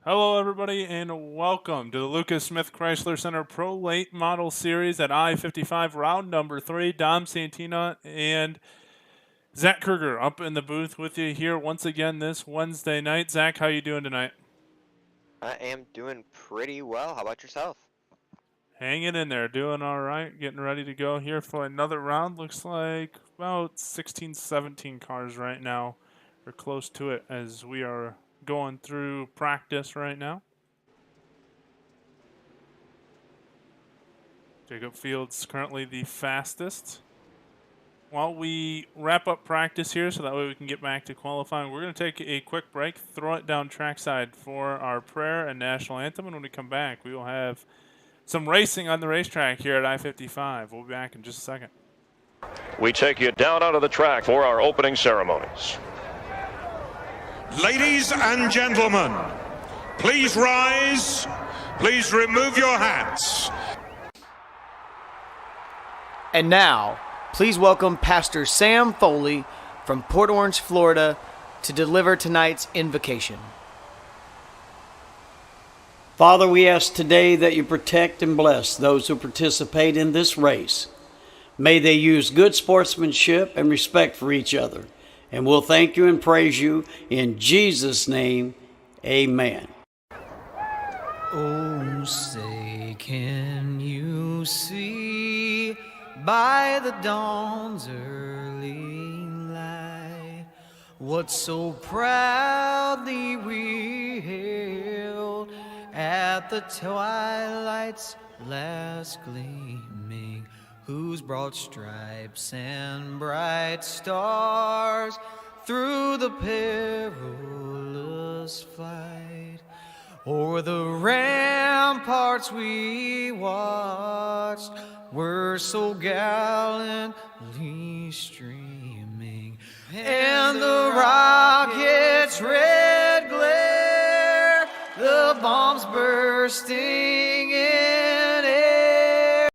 Hello, everybody, and welcome to the Lucas Smith Chrysler Center Pro Late Model Series at I-55, round number 3. Dom Santina and Zach Kruger up in the booth with you here once again this Wednesday night. Zach, how you doing tonight? I am doing pretty well. How about yourself? Hanging in there, doing all right, getting ready to go here for another round. Looks like about 16, 17 cars right now, or close to it, as we are going through practice right now. Jacob Fields currently the fastest. While we wrap up practice here so that way we can get back to qualifying, we're going to take a quick break, throw it down trackside for our prayer and national anthem, and when we come back, we will have some racing on the racetrack here at I-55. We'll be back in just a second. We take you down onto the track for our opening ceremonies. Ladies and gentlemen, please rise. Please remove your hats. And now, please welcome Pastor Sam Foley from Port Orange, Florida, to deliver tonight's invocation. Father, we ask today that you protect and bless those who participate in this race. May they use good sportsmanship and respect for each other. And we'll thank you and praise you in Jesus' name. Amen. Oh, say, can you see by the dawn's early light what so proudly we hailed at the twilight's last gleaming, whose broad stripes and bright stars through the perilous fight o'er the ramparts we watched were so gallantly streaming, and the rocket's red glare, the bombs bursting in air,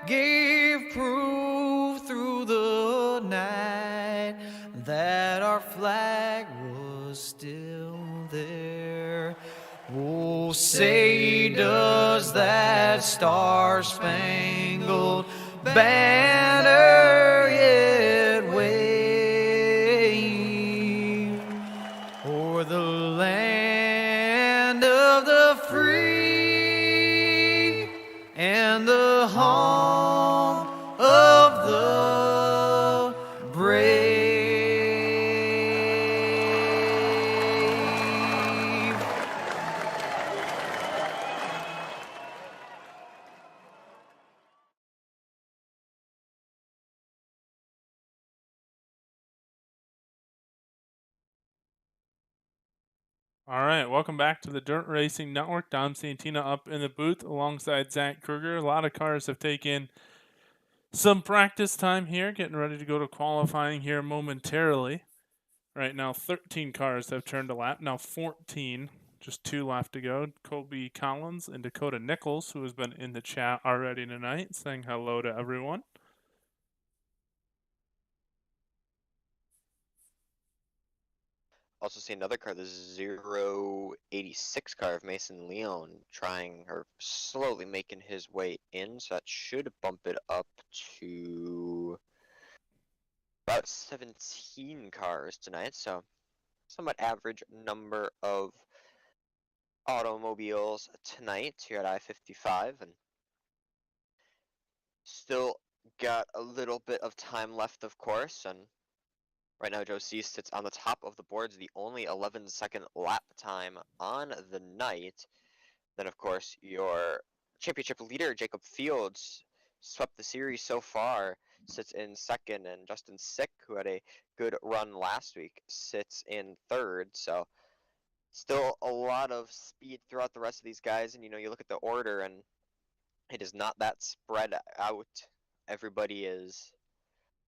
gave proof through the night that our flag was still there. Oh, say does that star-spangled banner yet wave o'er the land of the free and the home of the brave? All right, welcome back to the Dirt Racing Network. Dom Santina up in the booth alongside Zach Kruger. A lot of cars have taken some practice time here, getting ready to go to qualifying here momentarily. Right now, 13 cars have turned a lap. Now 14, just 2 left to go. Colby Collins and Dakota Nichols, who has been in the chat already tonight, saying hello to everyone. Also see another car, the 086 car of Mason Leon, trying or slowly making his way in, so that should bump it up to about 17 cars tonight, so somewhat average number of automobiles tonight here at I-55, and still got a little bit of time left, of course, and right now, Joe C sits on the top of the boards, the only 11-second lap time on the night. Then, of course, your championship leader, Jacob Fields, swept the series so far, sits in second, and Justin Sick, who had a good run last week, sits in third. So, still a lot of speed throughout the rest of these guys. And, you look at the order, and it is not that spread out. Everybody is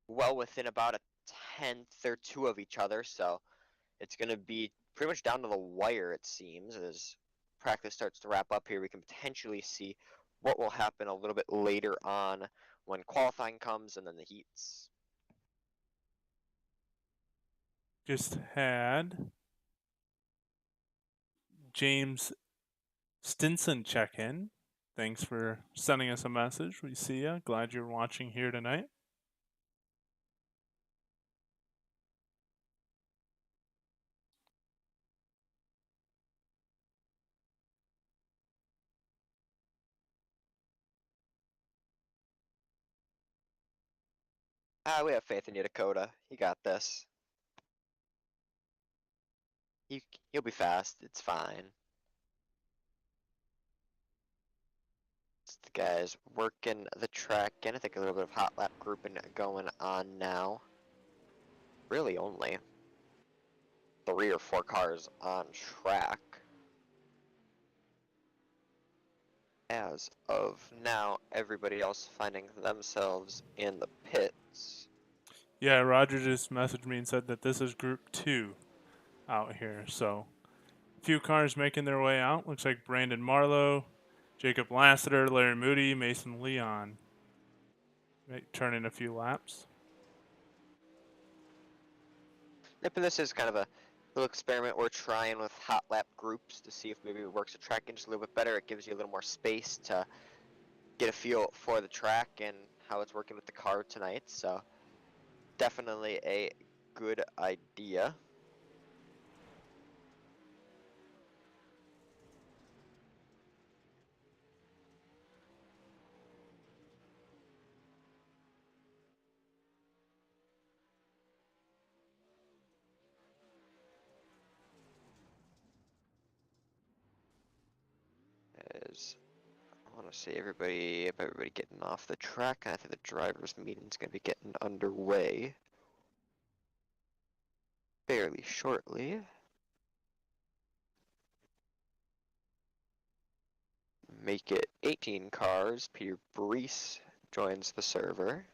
well within about a tenth or two of each other, so it's going to be pretty much down to the wire, it seems. As practice starts to wrap up here, we can potentially see what will happen a little bit later on when qualifying comes and then the heats. Just had James Stinson check in. Thanks for sending us a message. We see ya. Glad you're watching here tonight. We have faith in you, Dakota. You got this. You, you'll be fast. It's fine. It's the guys working the track, and I think a little bit of hot lap grouping going on now. Really only 3 or 4 cars on track. As of now, everybody else finding themselves in the pits. Yeah, Roger just messaged me and said that this is Group 2 out here. So, a few cars making their way out. Looks like Brandon Marlowe, Jacob Lassiter, Larry Moody, Mason Leon turning a few laps. Yep, and this is kind of a little experiment we're trying with hot lap groups to see if maybe it works the track just a little bit better. It gives you a little more space to get a feel for the track and how it's working with the car tonight. So definitely a good idea. As I want to see everybody getting off the track, and I think the drivers' meeting's going to be getting underway fairly shortly. Make it 18 cars. Peter Brees joins the server.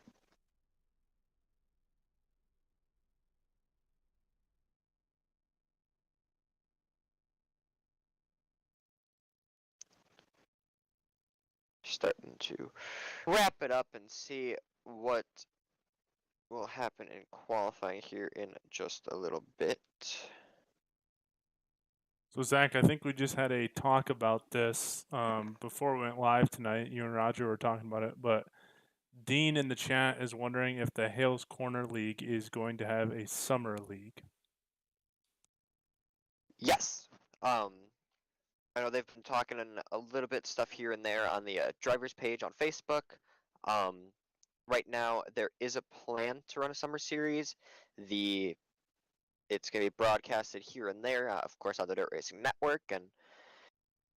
Starting to wrap it up and see what will happen in qualifying here in just a little bit. So, Zach, I think we just had a talk about this before we went live tonight. You and Roger were talking about it, but Dean in the chat is wondering if the Hales Corner League is going to have a summer league. Yes. I know they've been talking a little bit stuff here and there on the drivers page on Facebook. Right now, there is a plan to run a summer series. It's going to be broadcasted here and there, of course, on the Dirt Racing Network, and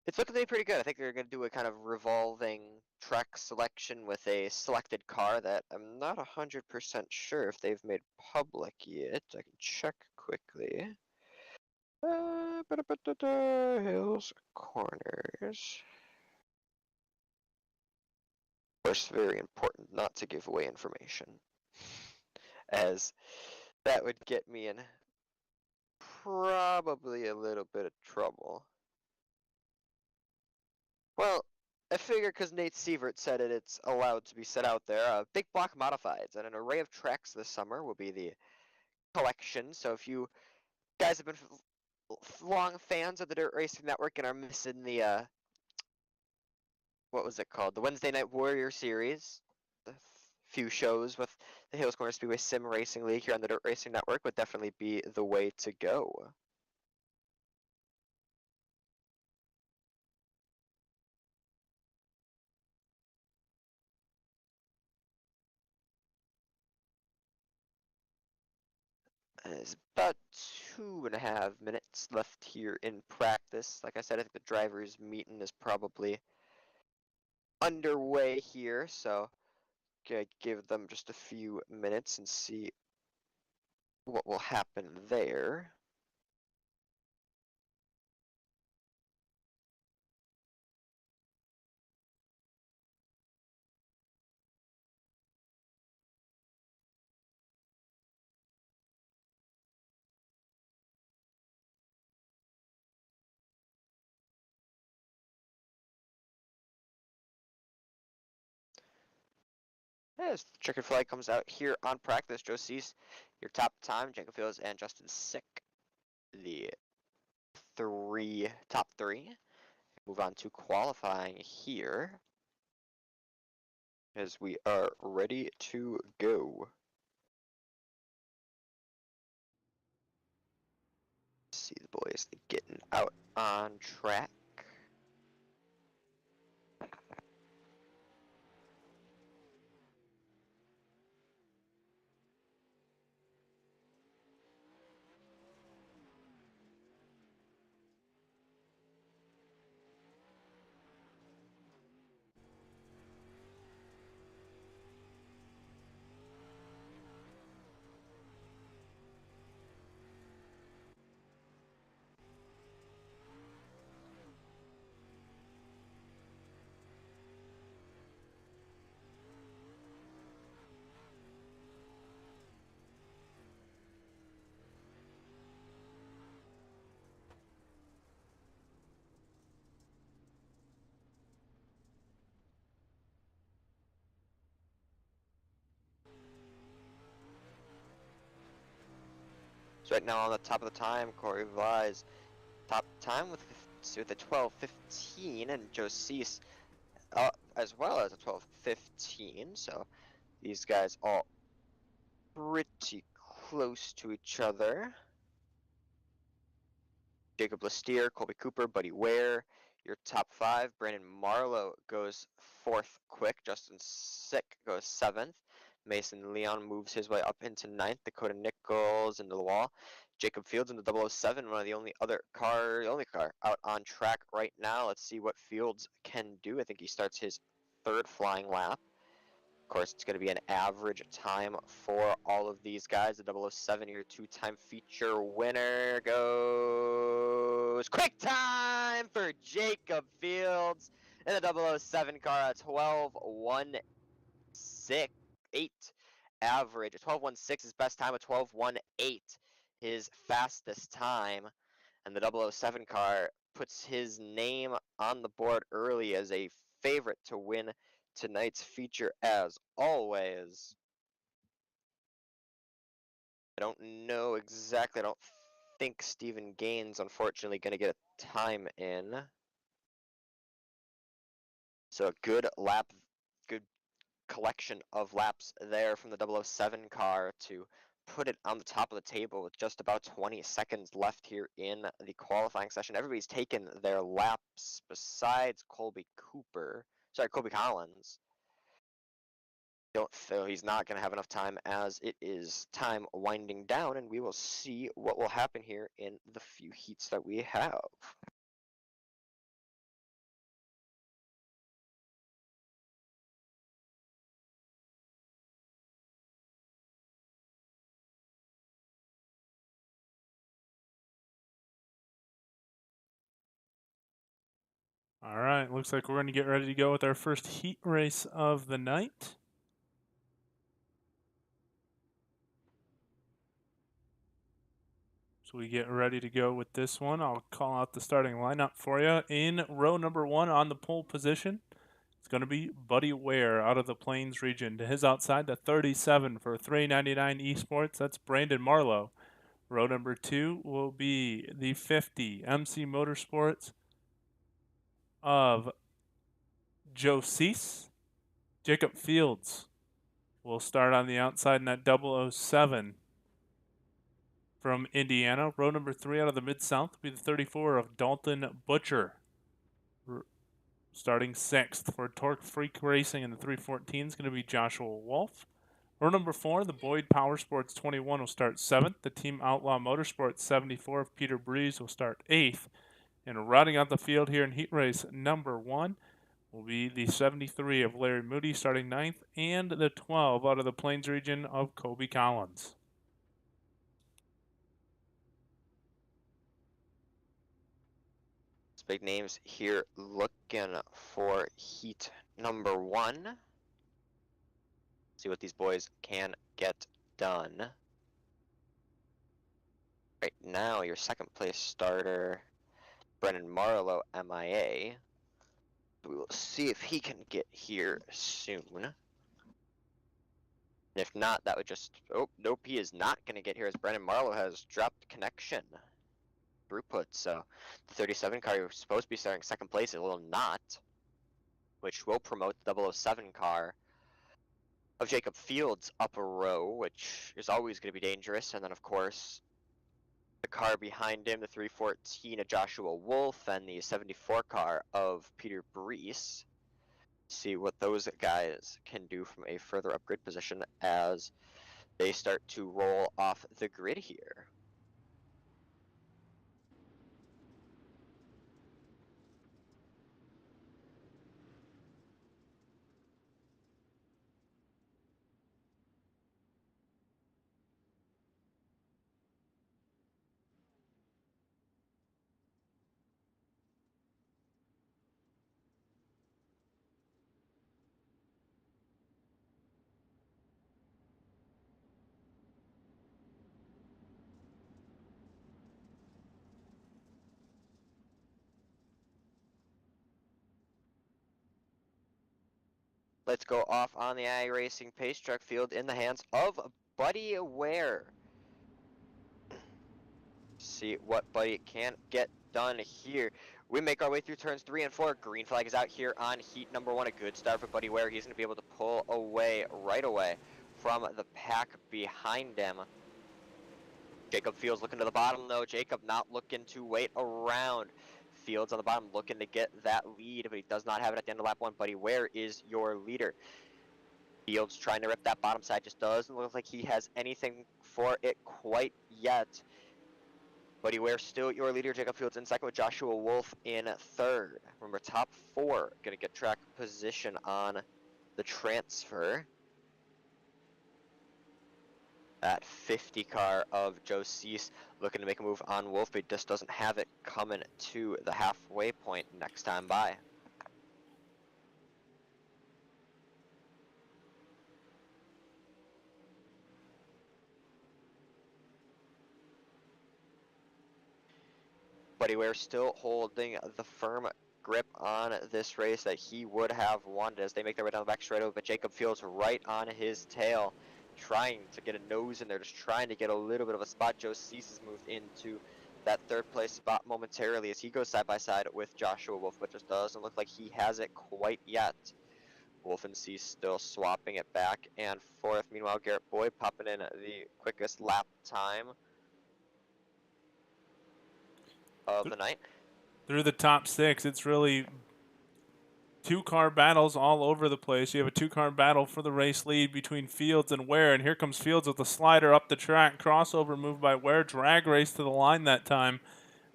it's looking to be pretty good. I think they're going to do a kind of revolving track selection with a selected car that I'm not 100% sure if they've made public yet. I can check quickly. Hills Corners. Of course, very important not to give away information, as that would get me in probably a little bit of trouble. Well, I figure because Nate Sievert said it's allowed to be set out there. Big block modifieds and an array of tracks this summer will be the collection. So if you guys have been long fans of the Dirt Racing Network and are missing the what was it called? The Wednesday Night Warrior series. The few shows with the Hills Corner Speedway Sim Racing League here on the Dirt Racing Network would definitely be the way to go. There's about 2.5 minutes left here in practice. Like I said, I think the drivers' meeting is probably underway here, so gonna give them just a few minutes and see what will happen there. As the checkered flag comes out here on practice, Joe Cease, your top time, Jacob Fields, and Justin Sick, the top three. Move on to qualifying here, as we are ready to go. See the boys getting out on track. So right now on the top of the time, Corey Vlies top time with a 12:15, and Joe Cease as well as a 12:15. So these guys all pretty close to each other. Jacob Lestier, Colby Cooper, Buddy Ware, your top five. Brandon Marlowe goes fourth quick. Justin Sick goes seventh. Mason Leon moves his way up into ninth. Dakota Nichols into the wall. Jacob Fields in the 007, one of the only car out on track right now. Let's see what Fields can do. I think he starts his third flying lap. Of course, it's going to be an average time for all of these guys. The 007, your two-time feature winner, goes quick time for Jacob Fields in the 007 car, a 12:16.8 average. A 12:16 his best time, a 12:18 his fastest time. And the 007 car puts his name on the board early as a favorite to win tonight's feature as always. I don't know exactly. I don't think Stephen Gaines, unfortunately, going to get a time in. So a good collection of laps there from the 007 car to put it on the top of the table with just about 20 seconds left here in the qualifying session. Everybody's taken their laps besides Colby Collins. Don't feel he's not going to have enough time as it is time winding down, and we will see what will happen here in the few heats that we have. All right, looks like we're going to get ready to go with our first heat race of the night. So we get ready to go with this one. I'll call out the starting lineup for you. In row number one on the pole position, it's going to be Buddy Ware out of the Plains region. To his outside, the 37 for 399 Esports. That's Brandon Marlowe. Row number two will be the 50 MC Motorsports of Joe Cease. Jacob Fields will start on the outside in that 007 from Indiana. Row number three out of the Mid-South will be the 34 of Dalton Butcher. Starting sixth for Torque Freak Racing in the 314 is going to be Joshua Wolf. Row number four, the Boyd Power Sports 21 will start seventh. The Team Outlaw Motorsports 74 of Peter Breeze will start eighth. And riding out the field here in heat race number one will be the 73 of Larry Moody starting ninth, and the 12 out of the Plains region of Colby Collins. Big names here looking for heat number one. See what these boys can get done. Right now, your second place starter, Brennan Marlowe, MIA. We will see if he can get here soon. If not, that would just... Oh, nope, he is not going to get here as Brennan Marlowe has dropped connection. throughput. So the 37 car you're supposed to be starting second place will not, which will promote the 007 car of Jacob Fields up a row, which is always going to be dangerous. And then, of course, the car behind him, the 314 of Joshua Wolf, and the 74 car of Peter Brees. See what those guys can do from a further upgrade position as they start to roll off the grid here. Let's go off on the iRacing Pace Truck field in the hands of Buddy Ware. See what Buddy can get done here. We make our way through turns 3 and 4. Green flag is out here on heat number 1. A good start for Buddy Ware. He's going to be able to pull away right away from the pack behind him. Jacob Fields looking to the bottom though. Jacob not looking to wait around. Fields on the bottom looking to get that lead, but he does not have it at the end of lap 1. Buddy Ware is your leader. Fields trying to rip that bottom side, just doesn't look like he has anything for it quite yet. Buddy Ware still your leader. Jacob Fields in second with Joshua Wolf in third. Remember, top 4 going to get track position on the transfer. That 50 car of Joe Cease looking to make a move on Wolf, but he just doesn't have it coming to the halfway point next time by. Buddy Ware still holding the firm grip on this race that he would have wanted as they make their way down the back straightaway, but Jacob Fields right on his tail, trying to get a nose in there, just trying to get a little bit of a spot. Joe Cease has moved into that third place spot momentarily as he goes side by side with Joshua Wolf, but just doesn't look like he has it quite yet. Wolf and Cease still swapping it back and forth. Meanwhile, Garrett Boyd popping in the quickest lap time of the night. Through the top 6, it's really 2-car battles all over the place. You have a 2-car battle for the race lead between Fields and Ware, and here comes Fields with the slider up the track. Crossover move by Ware, drag race to the line that time.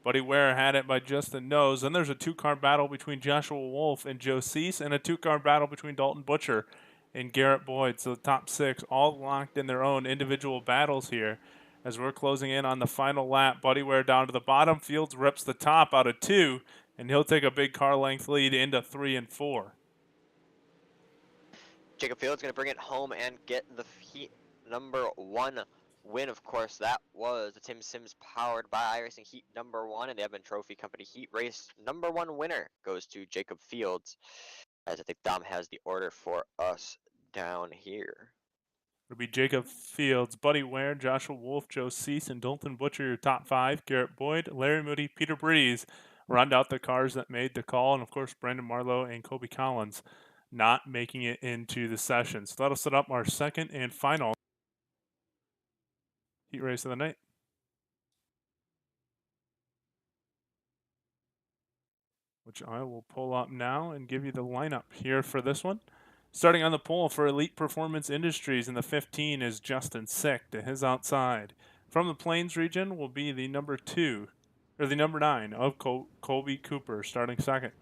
Buddy Ware had it by just the nose. Then there's a 2-car battle between Joshua Wolf and Joe Cease, and a 2-car battle between Dalton Butcher and Garrett Boyd. So the top 6 all locked in their own individual battles here. As we're closing in on the final lap, Buddy Ware down to the bottom. Fields rips the top out of 2, and he'll take a big car length lead into 3 and 4. Jacob Fields going to bring it home and get the heat number 1 win. Of course, that was the Tim Sims powered by iRacing Heat number 1 and the Edmund Trophy Company Heat Race number 1 winner goes to Jacob Fields, as I think Dom has the order for us down here. It'll be Jacob Fields, Buddy Ware, Joshua Wolf, Joe Cease, and Dalton Butcher, your top 5. Garrett Boyd, Larry Moody, Peter Brees round out the cars that made the call. And, of course, Brandon Marlowe and Kobe Collins not making it into the session. So that'll set up our second and final heat race of the night. Which I will pull up now and give you the lineup here for this one. Starting on the pole for Elite Performance Industries in the 15 is Justin Sick to his outside. From the Plains region will be the number 9 of Colby Cooper starting second.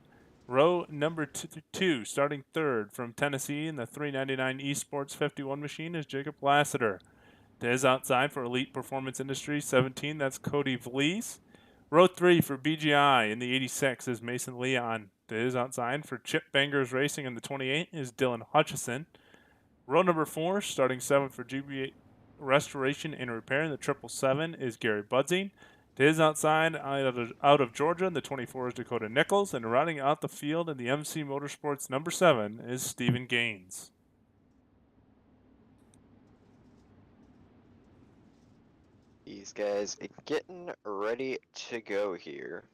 Row number 2 starting third from Tennessee in the 399 Esports 51 machine is Jacob Lassiter. To his outside for Elite Performance Industries 17, that's Cody Vlies. Row 3 for BGI in the 86 is Mason Leon. To his outside for Chip Bangers Racing in the 28 is Dylan Hutchison. Row number 4, starting 7th for GBA Restoration and Repair in the 777 is Gary Budzing. To his outside, out of Georgia in the 24 is Dakota Nichols. And rounding out the field in the MC Motorsports number 7 is Stephen Gaines. The These guys getting ready to go here.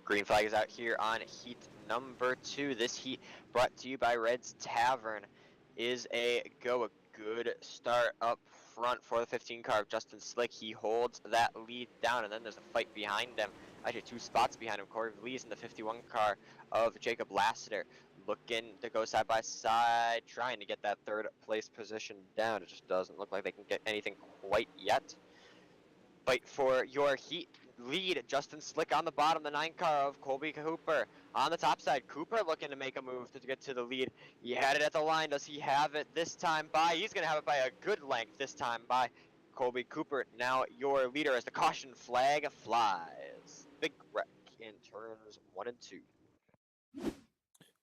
Green flag is out here on heat number 2. This heat brought to you by Red's Tavern is a good start up front for the 15 car of Justin Slick. He holds that lead down, and then there's a fight behind him. Actually, 2 spots behind him. Corey Lee's in the 51 car of Jacob Lassiter, looking to go side by side, trying to get that 3rd place position down. It just doesn't look like they can get anything quite yet. Fight for your heat lead. Justin Slick on the bottom, the 9 car of Colby Cooper. On the top side, Cooper looking to make a move to get to the lead. He had it at the line. Does he have it this time by? He's going to have it by a good length this time by Colby Cooper. Now your leader as the caution flag flies. Big wreck in turns 1 and 2.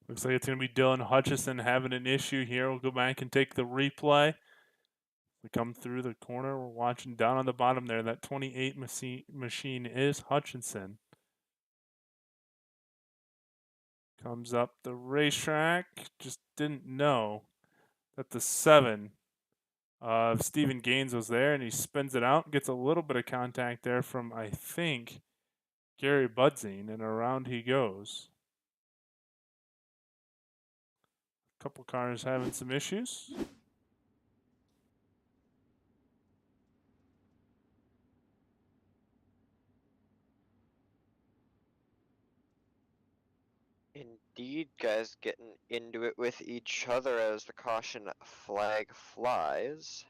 Looks like it's going to be Dylan Hutchison having an issue here. We'll go back and take the replay. We come through the corner. We're watching down on the bottom there. That 28 machine is Hutchinson. Comes up the racetrack. Just didn't know that the 7 of Stephen Gaines was there, and he spins it out. Gets a little bit of contact there from, I think, Gary Budzine, and around he goes. A couple cars having some issues. Indeed, guys getting into it with each other as the caution flag flies.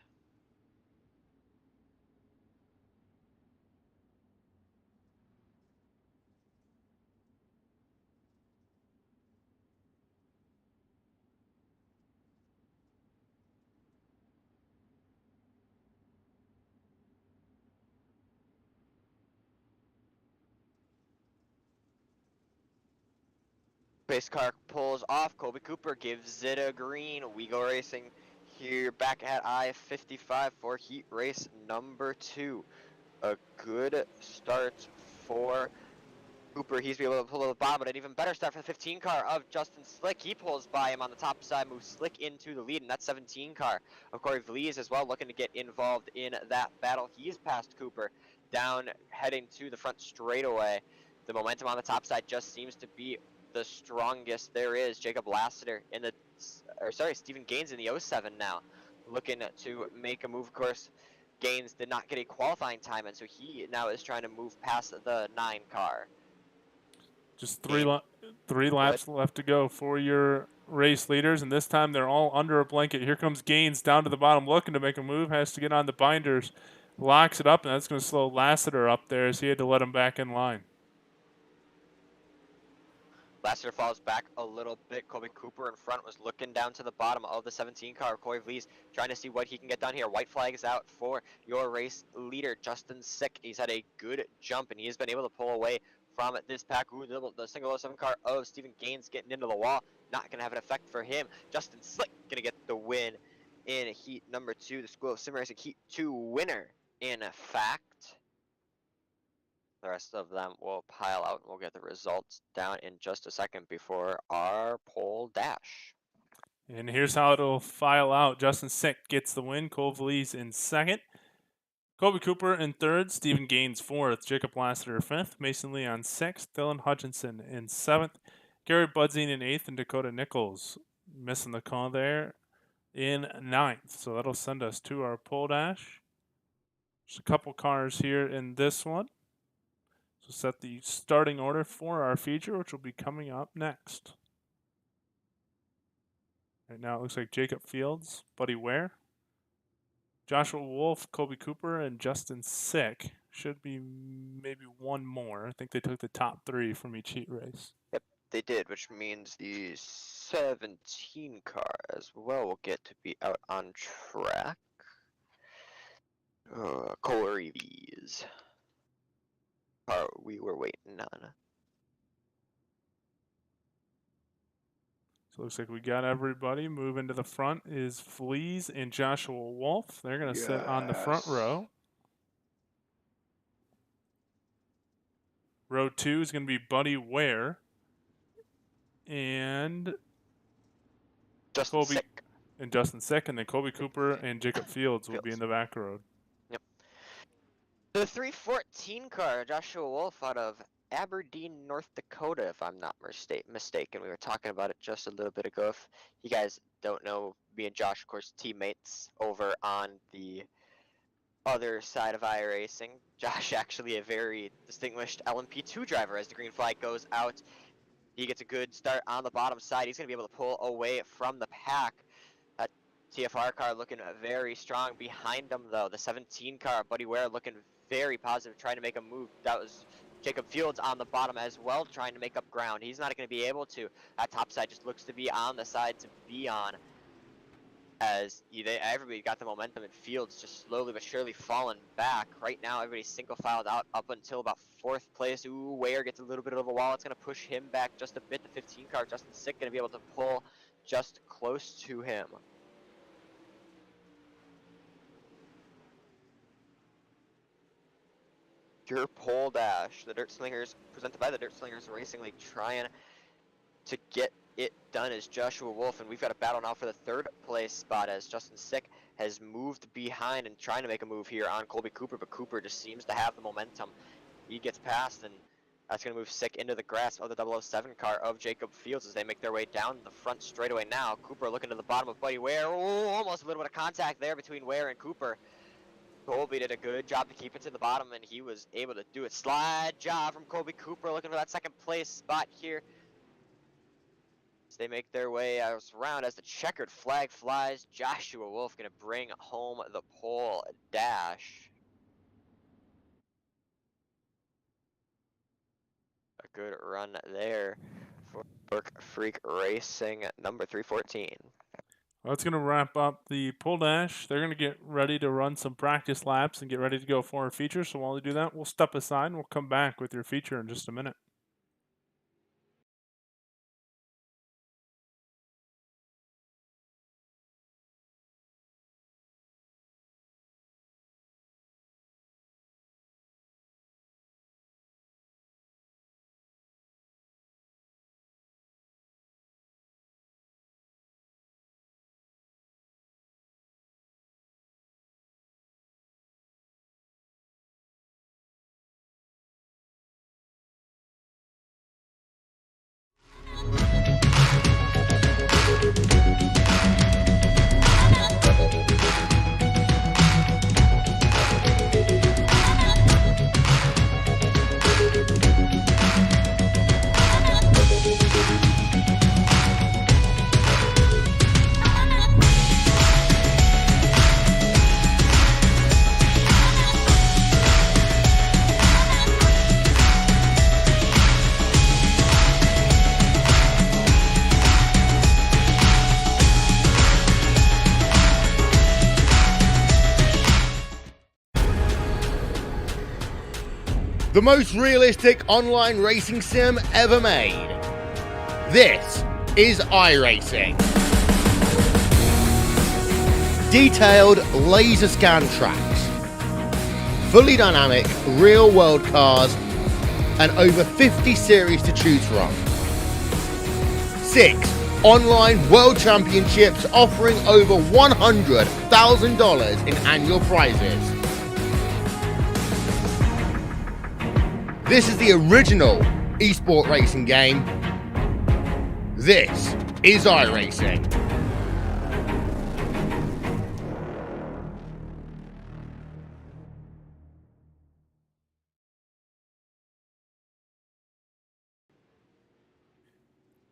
Pace car pulls off. Colby Cooper gives it a green. We go racing here back at I-55 for heat race number 2. A good start for Cooper. He's able to pull to the bottom, but an even better start for the 15 car of Justin Slick. He pulls by him on the top side, moves Slick into the lead, and that 17 car of Corey Vlies as well, looking to get involved in that battle. He's past Cooper, down heading to the front straightaway. The momentum on the top side just seems to be the strongest there is. Jacob Lassiter in the, Stephen Gaines in the 07 now, looking to make a move. Of course, Gaines did not get a qualifying time, and so he now is trying to move past the 9 car. Just three laps left to go for your race leaders, and this time they're all under a blanket. Here comes Gaines down to the bottom, looking to make a move, has to get on the binders, locks it up, and that's going to slow Lassiter up there as he had to let him back in line. Lassiter falls back a little bit. Colby Cooper in front was looking down to the bottom of the 17 car. Corey Vlies trying to see what he can get done here. White flag is out for your race leader, Justin Sick. He's had a good jump, and he has been able to pull away from this pack. Ooh, the single 07 car of Stephen Gaines getting into the wall. Not going to have an effect for him. Justin Slick going to get the win in heat number 2. The School of Sim Racing Heat 2 winner, in fact. The rest of them will pile out, and we'll get the results down in just a second before our pole dash. And here's how it'll file out. Justin Sick gets the win. Cole Vlies in second. Colby Cooper in third. Stephen Gaines fourth. Jacob Lassiter fifth. Mason Leon sixth. Dylan Hutchinson in seventh. Gary Budzine in eighth. And Dakota Nichols missing the call there in ninth. So that'll send us to our pole dash. There's a couple cars here in this one. So set the starting order for our feature, which will be coming up next. Right now it looks like Jacob Fields, Buddy Ware, Joshua Wolf, Colby Cooper, and Justin Sick. Should be maybe one more. I think they took the top 3 from each heat race. Yep, they did, which means the 17 car as well will get to be out on track. Corey V's car we were waiting on. So it looks like we got everybody. Moving to the front is Fleas and Joshua Wolf. They're going to sit on the front row. Row 2 is going to be Buddy Ware and Justin Sick. And then Colby Cooper and Jacob Fields will be in the back row. Yep. The 314 car, Joshua Wolf out of Aberdeen, North Dakota, if I'm not mistaken. We were talking about it just a little bit ago. If you guys don't know, me and Josh, of course, teammates over on the other side of iRacing. Josh, actually a very distinguished LMP2 driver as the green flag goes out. He gets a good start on the bottom side. He's going to be able to pull away from the pack. That TFR car looking very strong behind him, though. The 17 car, Buddy Ware, looking very positive, trying to make a move. That was Jacob Fields on the bottom as well, trying to make up ground. He's not going to be able to. That top side just looks to be on the side to be on, as everybody got the momentum, and Fields just slowly but surely falling back. Right now, everybody's single filed out up until about 4th place. Ooh, Ware gets a little bit of a wall. It's going to push him back just a bit. The 15 car, Justin Sick, going to be able to pull just close to him. Your pole dash, the Dirt Slingers, presented by the Dirt Slingers Racing League, trying to get it done as Joshua Wolf, and we've got a battle now for the 3rd place spot as Justin Sick has moved behind and trying to make a move here on Colby Cooper, but Cooper just seems to have the momentum. He gets past, and that's going to move Sick into the grasp of the 007 car of Jacob Fields as they make their way down the front straightaway now. Cooper looking to the bottom of Buddy Ware. Oh, almost a little bit of contact there between Ware and Cooper. Colby did a good job to keep it to the bottom, and he was able to do it. Slide job from Colby Cooper looking for that 2nd place spot here. As they make their way around as the checkered flag flies. Joshua Wolf going to bring home the pole dash. A good run there for Burke Freak Racing, number 314. Well, that's going to wrap up the pull dash. They're going to get ready to run some practice laps and get ready to go for our feature. So while they do that, we'll step aside and we'll come back with your feature in just a minute. The most realistic online racing sim ever made. This is iRacing. Detailed laser scan tracks, fully dynamic real world cars, and over 50 series to choose from. 6 online world championships offering over $100,000 in annual prizes. This is the original esport racing game. This is iRacing.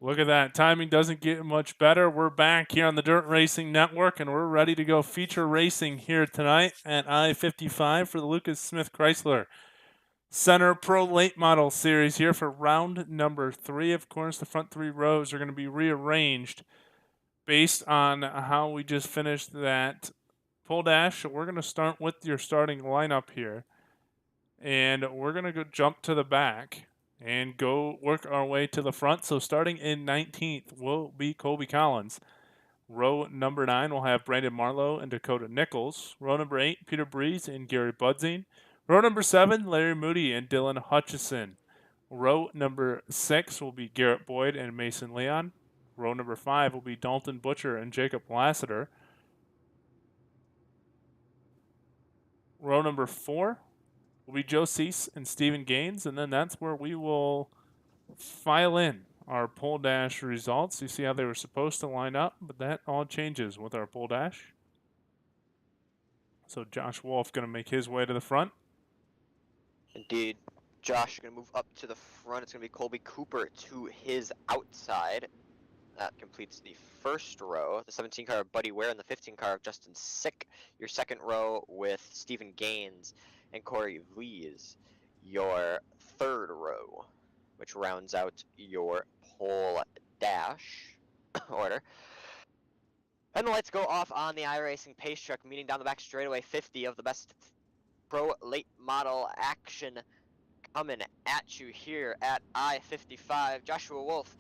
Look at that. Timing doesn't get much better. We're back here on the Dirt Racing Network, and we're ready to go feature racing here tonight at I-55 for the Lucas Smith Chrysler Center Pro Late Model Series here for round number 3. Of course, the front 3 rows are going to be rearranged based on how we just finished that pull dash. So we're going to start with your starting lineup here, and we're going to go jump to the back and go work our way to the front. So starting in 19th will be Colby Collins. Row number 9 will have Brandon Marlowe and Dakota Nichols. Row number 8, Peter Breeze and Gary Budzing. Row number 7, Larry Moody and Dylan Hutchison. Row number 6 will be Garrett Boyd and Mason Leon. Row number 5 will be Dalton Butcher and Jacob Lassiter. Row number 4 will be Joe Cease and Stephen Gaines, and then that's where we will file in our pole dash results. You see how they were supposed to line up, but that all changes with our pole dash. So Josh Wolf going to make his way to the front. Indeed. Josh is going to move up to the front. It's going to be Colby Cooper to his outside. That completes the first row. The 17 car of Buddy Ware and the 15 car of Justin Sick. Your second row with Stephen Gaines and Corey Vlies. Your third row, which rounds out your pole dash order. And the lights go off on the iRacing pace truck, meeting down the back straightaway. 50 of the best pro late model action coming at you here at I-55. Joshua Wolf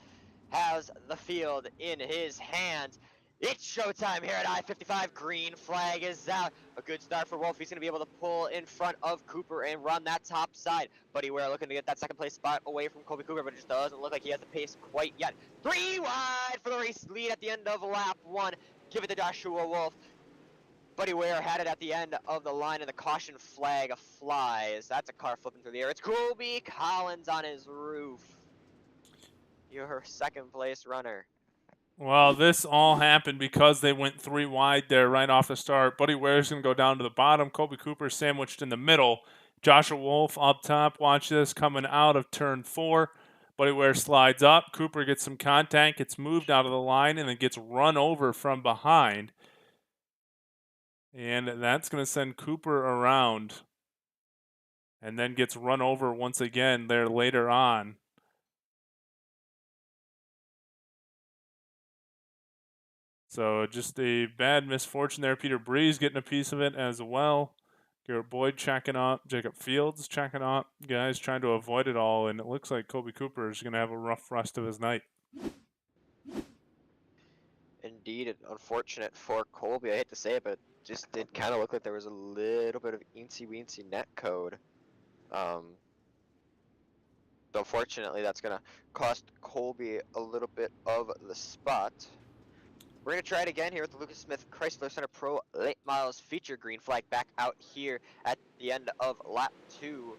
has the field in his hands. It's showtime here at I-55. Green flag is out. A good start for Wolf. He's going to be able to pull in front of Cooper and run that top side. Buddy Ware looking to get that second place spot away from Colby Cooper, but it just doesn't look like he has the pace quite yet. 3 wide for the race lead at the end of lap 1. Give it to Joshua Wolf. Buddy Ware had it at the end of the line, and the caution flag flies. That's a car flipping through the air. It's Colby Collins on his roof. Your second place runner. Well, this all happened because they went 3 wide there right off the start. Buddy Ware's going to go down to the bottom. Colby Cooper sandwiched in the middle. Joshua Wolf up top. Watch this coming out of turn 4. Buddy Ware slides up. Cooper gets some contact, gets moved out of the line, and then gets run over from behind. And that's going to send Cooper around and then gets run over once again there later on. So just a bad misfortune there. Peter Breeze getting a piece of it as well. Garrett Boyd checking up. Jacob Fields checking up. Guys trying to avoid it all, and it looks like Colby Cooper is going to have a rough rest of his night. Indeed, unfortunate for Colby. I hate to say it, but it just did kind of look like there was a little bit of eensy-weensy net code. Unfortunately, that's going to cost Colby a little bit of the spot. We're going to try it again here with the Lucas Smith Chrysler Center Pro Late Models feature. Green flag back out here at the end of lap 2.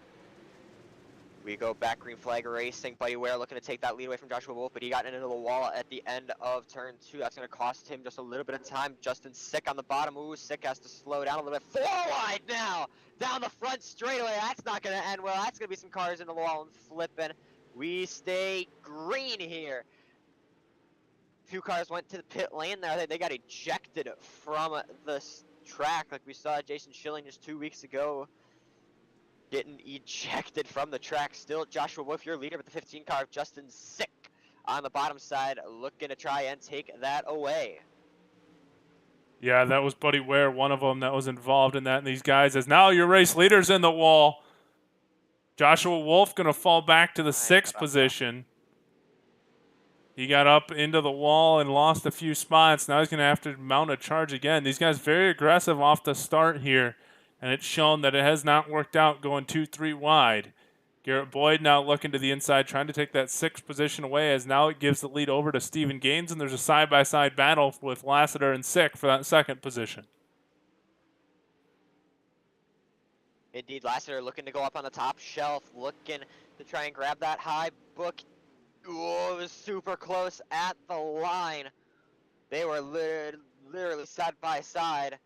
We go back, green flag racing. Buddy Ware looking to take that lead away from Joshua Wolf, but he got into the wall at the end of turn 2. That's going to cost him just a little bit of time. Justin Sick on the bottom. Ooh, Sick has to slow down a little bit. 4 wide now! Down the front straightaway. That's not going to end well. That's going to be some cars in the wall and flipping. We stay green here. 2 cars went to the pit lane there. They got ejected from the track like we saw Jason Schilling just 2 weeks ago. Getting ejected from the track. Still Joshua Wolf, your leader with the 15 car of Justin Sick on the bottom side, looking to try and take that away. Yeah, that was Buddy Ware, one of them that was involved in that. And these guys, as now your race leader's in the wall. Joshua Wolf going to fall back to the 6th position. He got up into the wall and lost a few spots. Now he's going to have to mount a charge again. These guys very aggressive off the start here, and it's shown that it has not worked out going 2-3 wide. Garrett Boyd now looking to the inside, trying to take that 6th position away, as now it gives the lead over to Stephen Gaines, and there's a side-by-side battle with Lassiter and Sick for that 2nd position. Indeed, Lassiter looking to go up on the top shelf, looking to try and grab that high book. Ooh, it was super close at the line. They were literally side by side.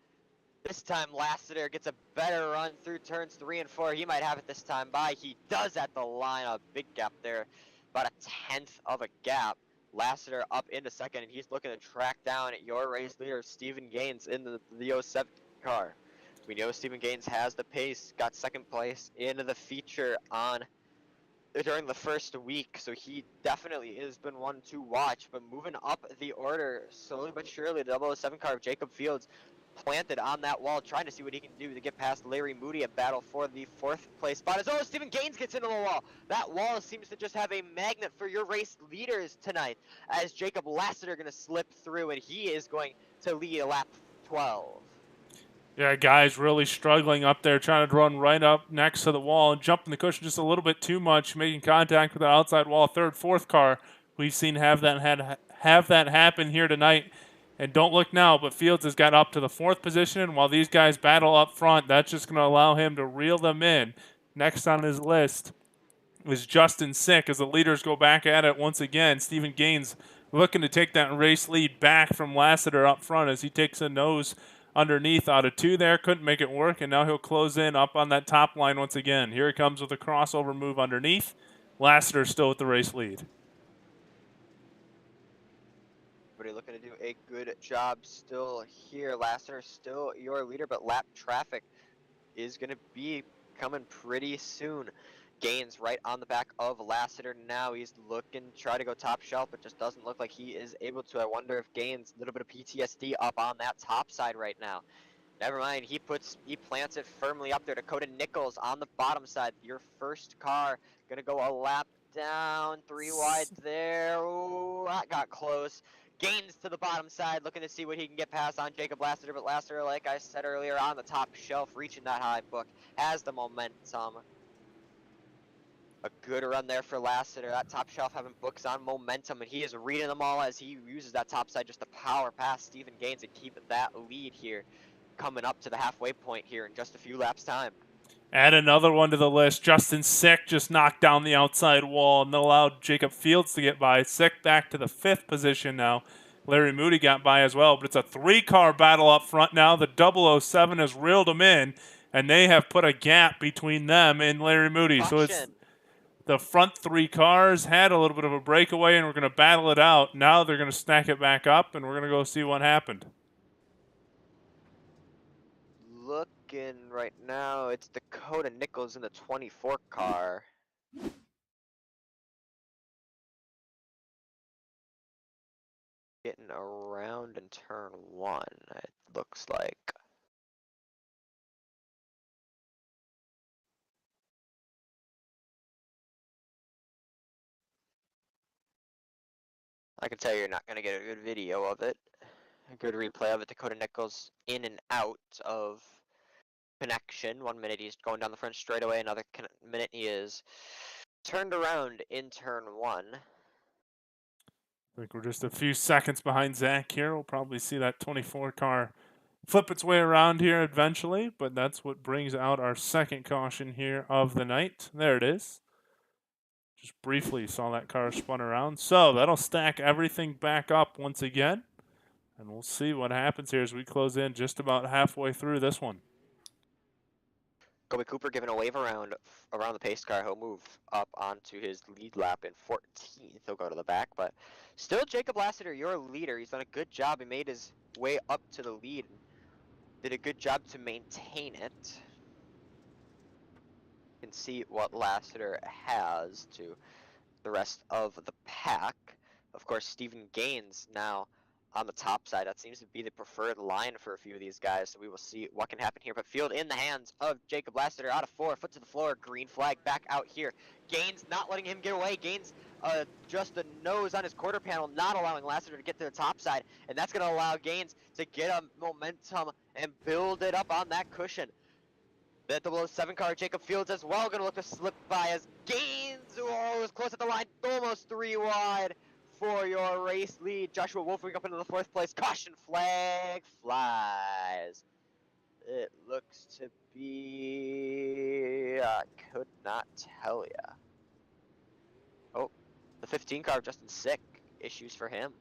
This time Lassiter gets a better run through turns 3 and 4. He might have it this time by. He does at the line. A big gap there. About a 1/10 of a gap. Lassiter up into 2nd, and he's looking to track down your race leader, Stephen Gaines, in the 07 car. We know Stephen Gaines has the pace, got 2nd place in the feature during the first week, so he definitely has been one to watch. But moving up the order slowly but surely, the 007 car of Jacob Fields planted on that wall, trying to see what he can do to get past Larry Moody, a battle for the 4th place spot. As Stephen Gaines gets into the wall. That wall seems to just have a magnet for your race leaders tonight, as Jacob Lassiter going to slip through, and he is going to lead lap 12. Yeah, guys really struggling up there, trying to run right up next to the wall and jumping the cushion just a little bit too much, making contact with the outside wall. 3rd, 4th car we've seen have that happen here tonight. And don't look now, but Fields has got up to the 4th position, and while these guys battle up front, that's just going to allow him to reel them in Next on his list is Justin Sick as the leaders go back at it once again. Stephen Gaines looking to take that race lead back from Lassiter up front as he takes a nose underneath out of 2 there. Couldn't make it work, and now he'll close in up on that top line once again. Here he comes with a crossover move underneath. Lassiter still with the race lead. Everybody looking to do a good job still here. Lassiter still your leader, but lap traffic is going to be coming pretty soon. Gaines right on the back of Lassiter now. He's looking to try to go top shelf, but just doesn't look like he is able to. I wonder if Gaines, a little bit of PTSD up on that top side right now. Never mind, he plants it firmly up there. Dakota Nichols on the bottom side. Your first car gonna go a lap down, 3 wide there. Ooh, that got close. Gaines to the bottom side, looking to see what he can get past on Jacob Lassiter, but Lassiter, like I said earlier, on the top shelf, reaching that high book, has the momentum. A good run there for Lassiter. That top shelf having books on momentum, and he is reading them all as he uses that top side just to power past Stephen Gaines and keep that lead here, coming up to the halfway point here in just a few laps' time. Add another one to the list. Justin Sick just knocked down the outside wall and allowed Jacob Fields to get by. Sick back to the 5th position now. Larry Moody got by as well, but it's a 3-car battle up front now. The 007 has reeled them in, and they have put a gap between them and Larry Moody. So it's the front 3 cars had a little bit of a breakaway, and we're going to battle it out. Now they're going to stack it back up, and we're going to go see what happened. Looking right now, it's Dakota Nichols in the 24 car. Getting around in turn 1, it looks like. I can tell you're not going to get a good video of it. A good replay of it. Dakota Nichols in and out of connection. 1 minute he's going down the front straightaway. Another minute he is turned around in turn 1. I think we're just a few seconds behind Zach here. We'll probably see that 24 car flip its way around here eventually, but that's what brings out our second caution here of the night. There it is. Just briefly saw that car spun around. So that'll stack everything back up once again. And we'll see what happens here as we close in just about halfway through this one. Kobe Cooper giving a wave around the pace car. He'll move up onto his lead lap in 14th. He'll go to the back, but still Jacob Lassiter, your leader. He's done a good job. He made his way up to the lead and did a good job to maintain it. You can see what Lassiter has to the rest of the pack. Of course, Stephen Gaines now on the top side. That seems to be the preferred line for a few of these guys, so we will see what can happen here. But field in the hands of Jacob Lassiter out of 4, foot to the floor, green flag back out here. Gaines not letting him get away. Gaines just a nose on his quarter panel, not allowing Lassiter to get to the top side, and that's going to allow Gaines to get a momentum and build it up on that cushion. That 007 car, Jacob Fields as well, going to look to slip by as Gaines, oh, was close at the line, almost 3 wide for your race lead. Joshua Wolfing up into the 4th place. Caution flag flies. It looks to be, I could not tell ya. Oh, the 15 car, Justin Sick, issues for him.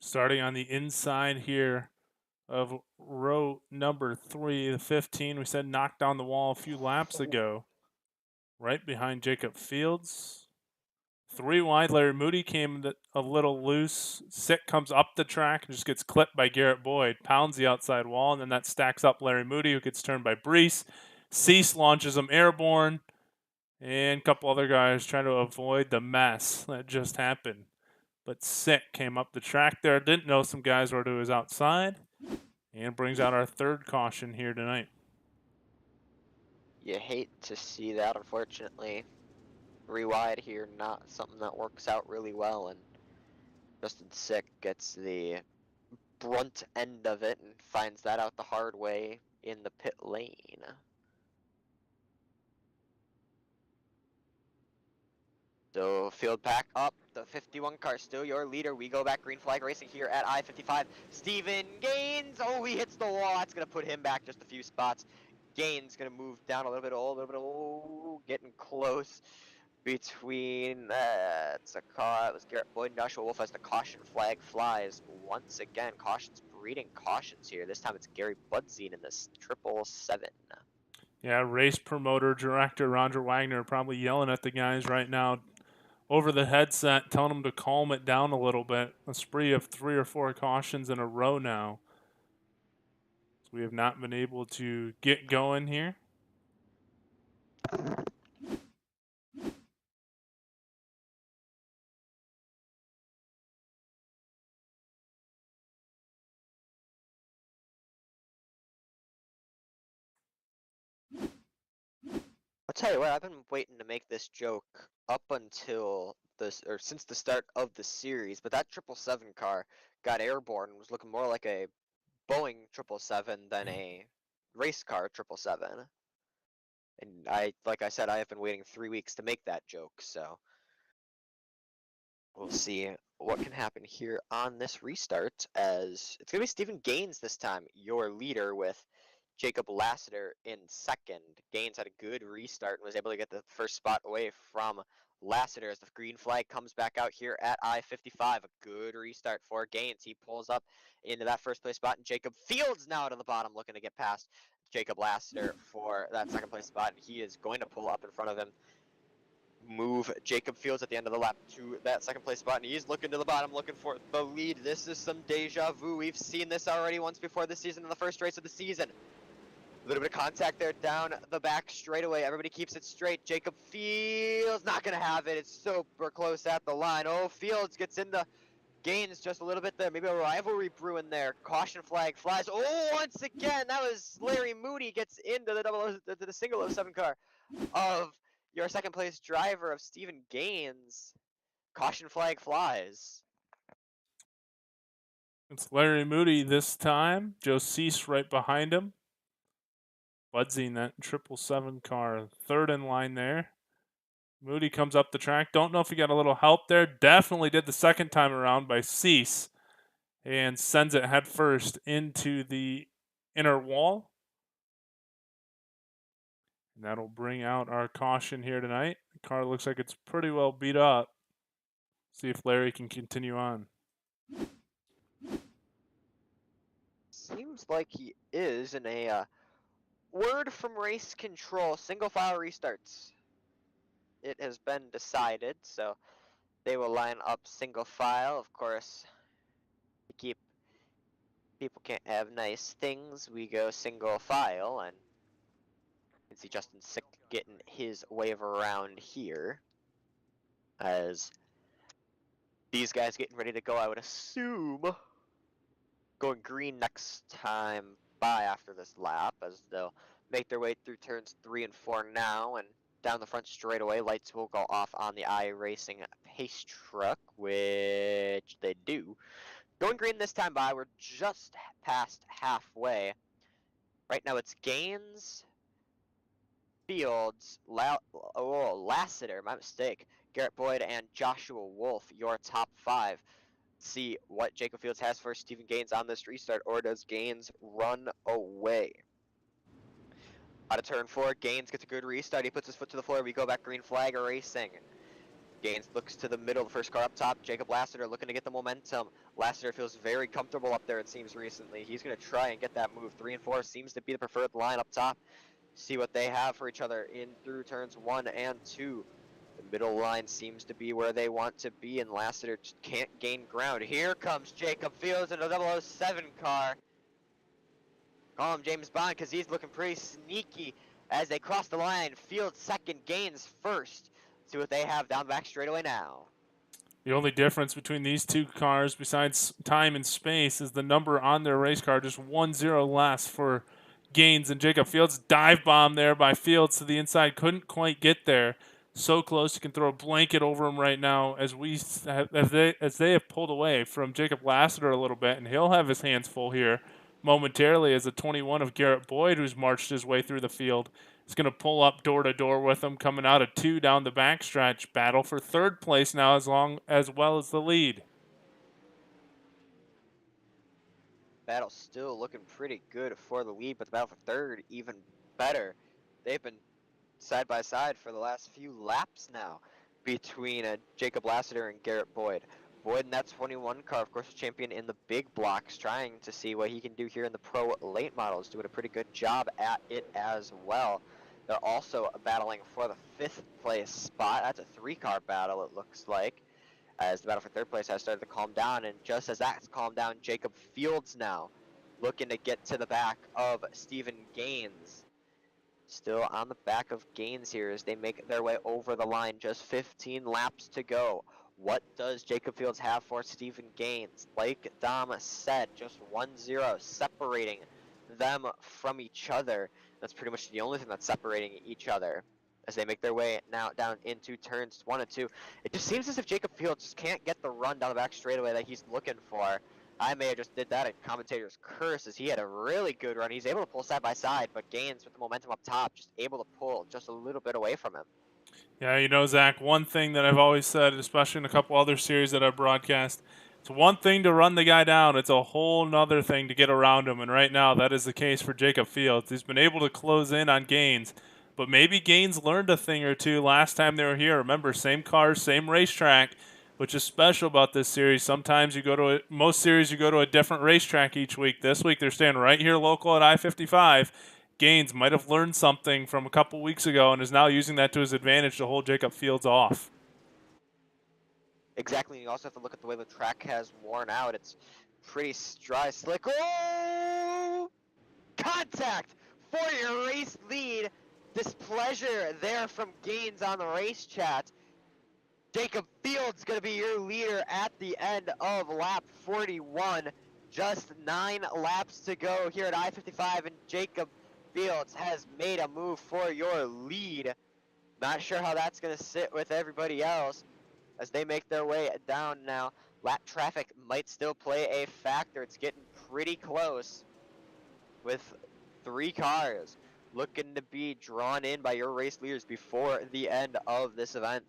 Starting on the inside here of row number 3, the 15. We said knocked down the wall a few laps ago. Right behind Jacob Fields. 3 wide. Larry Moody came a little loose. Sick comes up the track and just gets clipped by Garrett Boyd. Pounds the outside wall, and then that stacks up Larry Moody, who gets turned by Brees. Cease launches him airborne. And a couple other guys trying to avoid the mess that just happened. But Sick came up the track there. Didn't know some guys were to his outside. And brings out our 3rd caution here tonight. You hate to see that, unfortunately. 3 wide here, not something that works out really well, and Justin Sick gets the brunt end of it and finds that out the hard way in the pit lane. So field pack up, The 51 car still your leader. We go back green flag racing here at I-55. Stephen Gaines. Oh, he hits the wall. That's going to put him back just a few spots. Gaines going to move down a little bit. Getting close between, it's a car. It was Garrett Boyd and Joshua Wolf as the caution flag flies. Once again, cautions breeding cautions here. This time it's Gary Budzine in this 777. Yeah, race promoter, director Roger Wagner probably yelling at the guys right now over the headset, telling them to calm it down a little bit. A spree of 3 or 4 cautions in a row now. So we have not been able to get going here. I'll tell you what, I've been waiting to make this joke up until this, or since the start of the series, but that 777 car got airborne and was looking more like a Boeing 777 than a race car 777. And like I said, I have been waiting 3 weeks to make that joke, so we'll see what can happen here on this restart, as it's going to be Stephen Gaines this time, your leader, with Jacob Lassiter in second. Gaines had a good restart and was able to get the first spot away from Lassiter as the green flag comes back out here at I-55. A good restart for Gaines. He pulls up into that first place spot, and Jacob Fields now to the bottom looking to get past Jacob Lassiter for that second place spot, and he is going to pull up in front of him, move Jacob Fields at the end of the lap to that second place spot, and he's looking to the bottom, looking for the lead. This is some deja vu. We've seen this already once before this season in the first race of the season. A little bit of contact there down the back straightaway. Everybody keeps it straight. Jacob Fields not going to have it. It's super close at the line. Oh, Fields gets into Gaines just a little bit there. Maybe a rivalry brewing there. Caution flag flies. Oh, once again, that was Larry Moody gets into the single 07 car of your second place driver of Stephen Gaines. Caution flag flies. It's Larry Moody this time. Joe Cease right behind him. Budzine, that 777 car, third in line there. Moody comes up the track. Don't know if he got a little help there. Definitely did the second time around by Cease and sends it head first into the inner wall. And that'll bring out our caution here tonight. The car looks like it's pretty well beat up. See if Larry can continue on. Seems like he is in a word from race control. Single file restarts. It has been decided, so they will line up single file. Of course, to keep people can't have nice things, we go single file, and you can see Justin Sick getting his wave around here as these guys getting ready to go, I would assume, going green next time by after this lap, as they'll make their way through turns 3 and 4 now, and down the front straightaway, lights will go off on the iRacing pace truck, which they do. Going green this time by, we're just past halfway. Right now it's Gaines, Fields, Lassiter, my mistake, Garrett Boyd, and Joshua Wolf, your top 5. See what Jacob Fields has for Stephen Gaines on this restart, or does Gaines run away? Out of turn 4, Gaines gets a good restart. He puts his foot to the floor. We go back green flag racing. Gaines looks to the middle, the first car up top. Jacob Lassiter looking to get the momentum. Lassiter feels very comfortable up there, it seems, recently. He's going to try and get that move. 3 and 4 seems to be the preferred line up top. See what they have for each other in through turns 1 and 2. The middle line seems to be where they want to be, and Lassiter can't gain ground. Here comes Jacob Fields in a 007 car. Call him James Bond because he's looking pretty sneaky as they cross the line. Fields second, Gaines first. See what they have down back straightaway now. The only difference between these two cars, besides time and space, is the number on their race car. Just 1-0 less for Gaines and Jacob Fields. Dive bomb there by Fields to the inside. Couldn't quite get there. So close, you can throw a blanket over him right now as they have pulled away from Jacob Lassiter a little bit, and he'll have his hands full here momentarily as a 21 of Garrett Boyd, who's marched his way through the field. is going to pull up door to door with them, coming out of 2 down the backstretch. Battle for third place now, as well as the lead. Battle still looking pretty good for the lead, but the battle for third even better. They've been side by side for the last few laps now between Jacob Lassiter and Garrett Boyd. Boyd in that 21 car, of course, champion in the big blocks, trying to see what he can do here in the pro late models, doing a pretty good job at it as well. They're also battling for the 5th place spot. That's a 3-car battle, it looks like, as the battle for third place has started to calm down. And just as that's calmed down, Jacob Fields now looking to get to the back of Stephen Gaines. Still on the back of Gaines here as they make their way over the line. Just 15 laps to go. What does Jacob Fields have for Stephen Gaines? Like Dom said, just 1-0 separating them from each other. That's pretty much the only thing that's separating each other as they make their way now down into turns 1 and 2. It just seems as if Jacob Fields just can't get the run down the back straightaway that he's looking for. I may have just did that at commentator's curse as he had a really good run. He's able to pull side by side, but Gaines with the momentum up top, just able to pull just a little bit away from him. Yeah, Zach, one thing that I've always said, especially in a couple other series that I've broadcast, it's one thing to run the guy down. It's a whole nother thing to get around him. And right now, that is the case for Jacob Fields. He's been able to close in on Gaines, but maybe Gaines learned a thing or two last time they were here. Remember, same cars, same racetrack, which is special about this series. Sometimes most series you go to a different racetrack each week. This week, they're staying right here local at I-55. Gaines might have learned something from a couple weeks ago and is now using that to his advantage to hold Jacob Fields off. Exactly. You also have to look at the way the track has worn out. It's pretty dry, slick. Oh! Contact for your race lead. Displeasure there from Gaines on the race chat. Jacob Fields going to be your leader at the end of lap 41. Just 9 laps to go here at I-55, and Jacob Fields has made a move for your lead. Not sure how that's going to sit with everybody else as they make their way down now. Lap traffic might still play a factor. It's getting pretty close with 3 cars looking to be drawn in by your race leaders before the end of this event.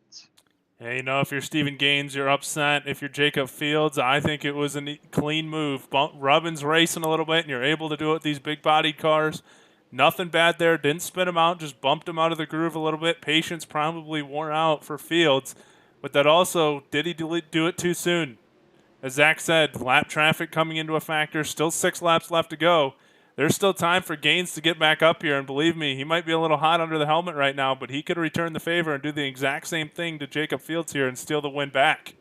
Hey, if you're Stephen Gaines, you're upset. If you're Jacob Fields, I think it was a clean move. Rubbin's racing a little bit, and you're able to do it with these big-bodied cars. Nothing bad there. Didn't spin him out, just bumped him out of the groove a little bit. Patience probably wore out for Fields. But that also, did he do it too soon? As Zach said, lap traffic coming into a factor. Still 6 laps left to go. There's still time for Gaines to get back up here, and believe me, he might be a little hot under the helmet right now, but he could return the favor and do the exact same thing to Jacob Fields here and steal the win back.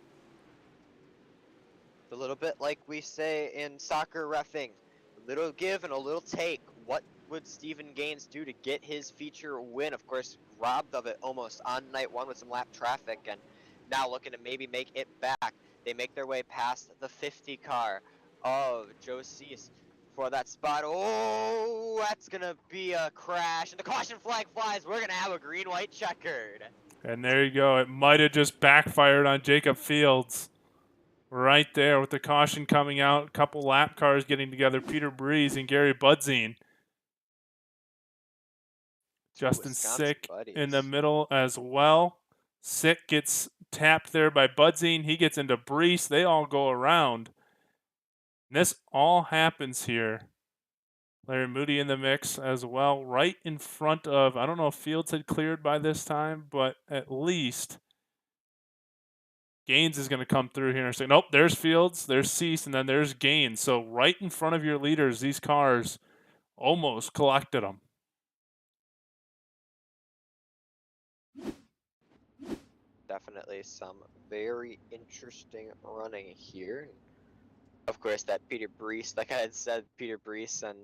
A little bit like we say in soccer reffing, a little give and a little take. What would Stephen Gaines do to get his feature win? Of course, robbed of it almost on night 1 with some lap traffic, and now looking to maybe make it back. They make their way past the 50 car of Joe Cease for that spot. Oh, that's going to be a crash. And the caution flag flies. We're going to have a green-white checkered. And there you go. It might have just backfired on Jacob Fields. Right there with the caution coming out. A couple lap cars getting together. Peter Breeze and Gary Budzine. Justin Sick in the middle as well. Sick gets tapped there by Budzine. He gets into Breeze. They all go around. And this all happens here. Larry Moody in the mix as well, right in front of, I don't know if Fields had cleared by this time, but at least Gaines is going to come through here and say, nope, there's Fields, there's Cease, and then there's Gaines. So right in front of your leaders, these cars almost collected them. Definitely some very interesting running here. Of course, that Peter Brees, like I had said, Peter Brees and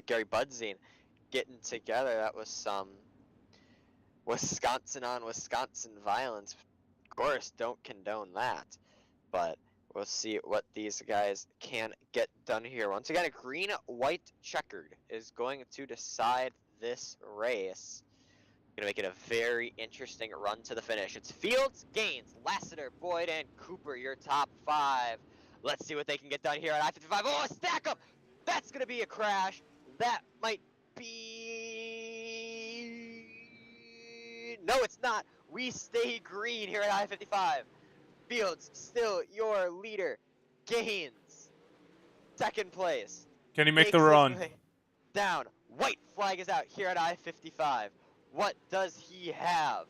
Gary Budzine getting together. That was some Wisconsin on Wisconsin violence. Of course, don't condone that, but we'll see what these guys can get done here. Once again, a green-white checkered is going to decide this race. Going to make it a very interesting run to the finish. It's Fields, Gaines, Lassiter, Boyd, and Cooper, your top 5. Let's see what they can get done here at I-55. Oh, a stack up! That's going to be a crash. That might be... No, it's not. We stay green here at I-55. Fields still your leader. Gaines, second place. Can he make the Makes his run? way down. White flag is out here at I-55. What does he have?